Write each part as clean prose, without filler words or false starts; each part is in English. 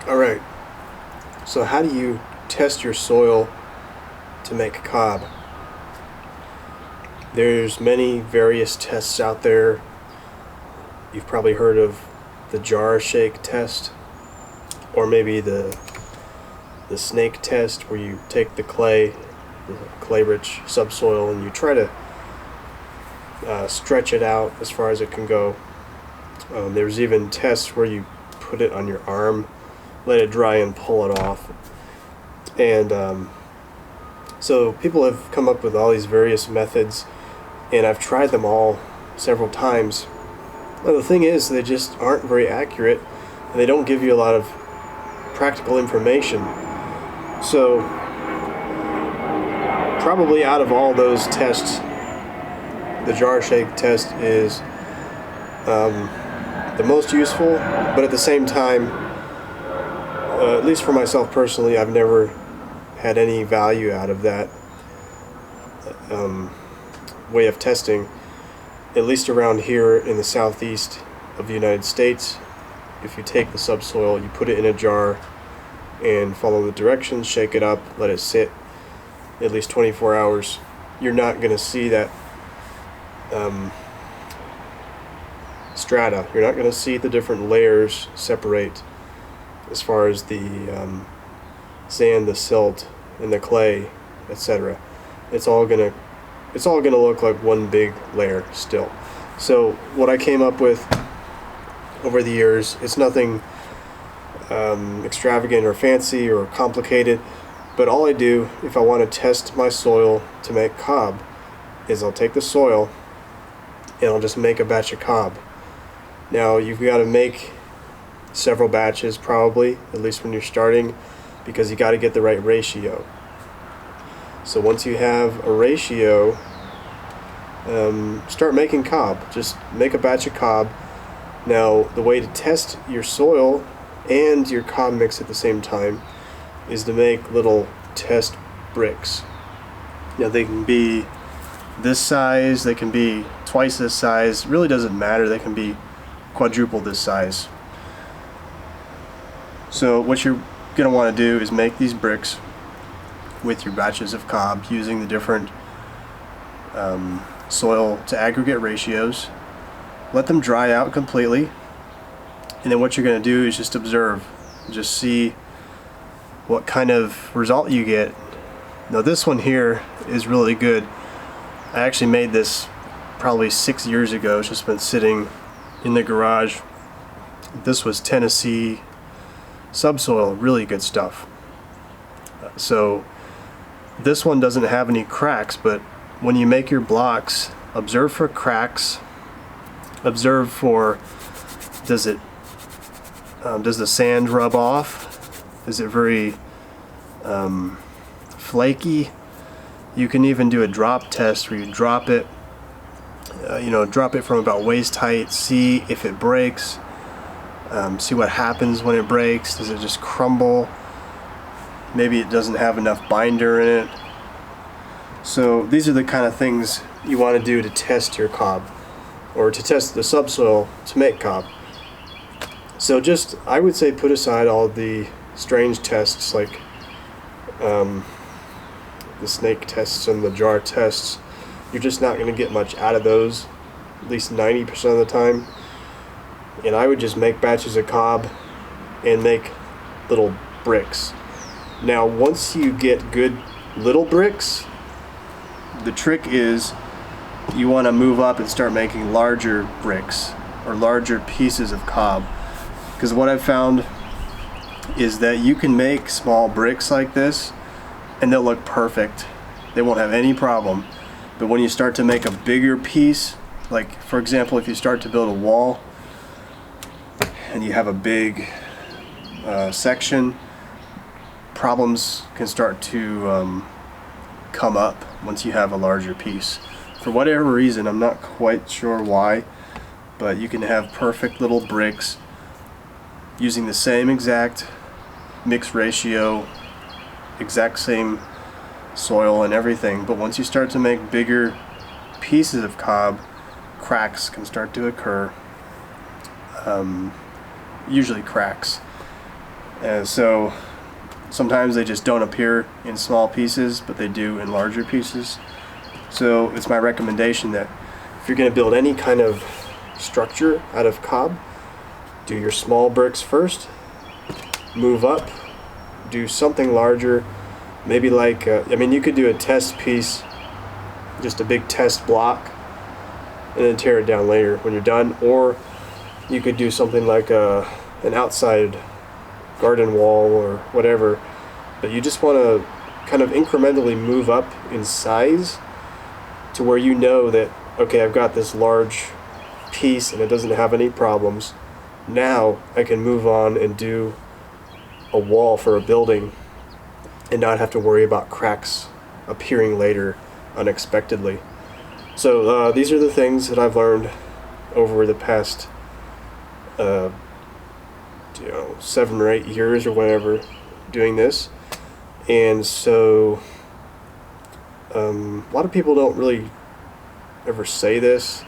Alright, so how do you test your soil to make cob? There's many various tests out there. You've probably heard of the jar shake test, or maybe the snake test, where you take the clay-rich subsoil, and you try to stretch it out as far as it can go. There's even tests where you put it on your arm, let it dry, and pull it off. And so people have come up with all these various methods, and I've tried them all several times. But the thing is, they just aren't very accurate, and they don't give you a lot of practical information. So probably out of all those tests, the jar shake test is the most useful, but at the same time, at least for myself personally, I've never had any value out of that way of testing, at least around here in the southeast of the United States. If you take the subsoil, you put it in a jar and follow the directions, shake it up, let it sit at least 24 hours, you're not going to see that strata. You're not going to see the different layers separate as far as the sand, the silt, and the clay, etc. It's all gonna look like one big layer still. So what I came up with over the years, it's nothing extravagant or fancy or complicated, but all I do if I want to test my soil to make cob is I'll take the soil and I'll just make a batch of cob. Now you've got to make several batches probably, at least when you're starting, because you got to get the right ratio. So once you have a ratio, start making cob. Just make a batch of cob. Now the way to test your soil and your cob mix at the same time is to make little test bricks. Now they can be this size, they can be twice this size, really doesn't matter, they can be quadruple this size. So what you're going to want to do is make these bricks with your batches of cob using the different soil to aggregate ratios. Let them dry out completely, and then what you're going to do is just observe, just see what kind of result you get. Now this one here is really good. I actually made this probably 6 years ago. It's just been sitting in the garage. This was Tennessee subsoil, really good stuff. So this one doesn't have any cracks, but when you make your blocks, observe for cracks. Observe for, does the sand rub off? Is it very flaky? You can even do a drop test where you drop it, drop it from about waist height, see if it breaks, see what happens when it breaks. Does it just crumble? Maybe it doesn't have enough binder in it. So these are the kind of things you want to do to test your cob, or to test the subsoil to make cob. So just, I would say, put aside all the strange tests like the snake tests and the jar tests. You're just not going to get much out of those, at least 90% of the time. And I would just make batches of cob and make little bricks. Now once you get good little bricks, the trick is you want to move up and start making larger bricks or larger pieces of cob. Because what I've found is that you can make small bricks like this and they'll look perfect. They won't have any problem. But when you start to make a bigger piece, like for example, if you start to build a wall and you have a big section, problems can start to come up once you have a larger piece. For whatever reason, I'm not quite sure why, but you can have perfect little bricks using the same exact mix ratio, exact same soil and everything, but once you start to make bigger pieces of cob, cracks can start to occur, usually cracks. So sometimes they just don't appear in small pieces, but they do in larger pieces. So it's my recommendation that if you're going to build any kind of structure out of cob, do your small bricks first, move up, do something larger, maybe like, you could do a test piece, just a big test block, and then tear it down later when you're done. Or you could do something like an outside garden wall or whatever, but you just want to kind of incrementally move up in size to where you know that, okay, I've got this large piece and it doesn't have any problems. Now I can move on and do a wall for a building and not have to worry about cracks appearing later unexpectedly. So these are the things that I've learned over the past 7 or 8 years or whatever doing this. And so a lot of people don't really ever say this,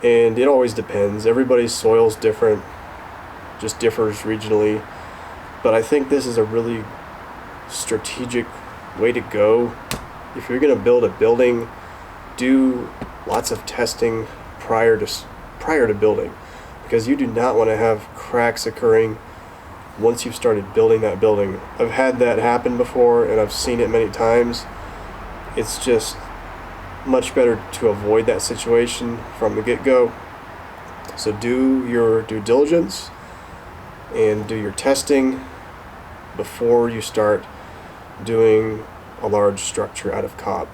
and it always depends. Everybody's soil's different, just differs regionally, but I think this is a really strategic way to go. If you're going to build a building, do lots of testing prior to building, because you do not want to have cracks occurring once you've started building that building. I've had that happen before, and I've seen it many times. It's just much better to avoid that situation from the get-go. So do your due diligence and do your testing before you start doing a large structure out of cob.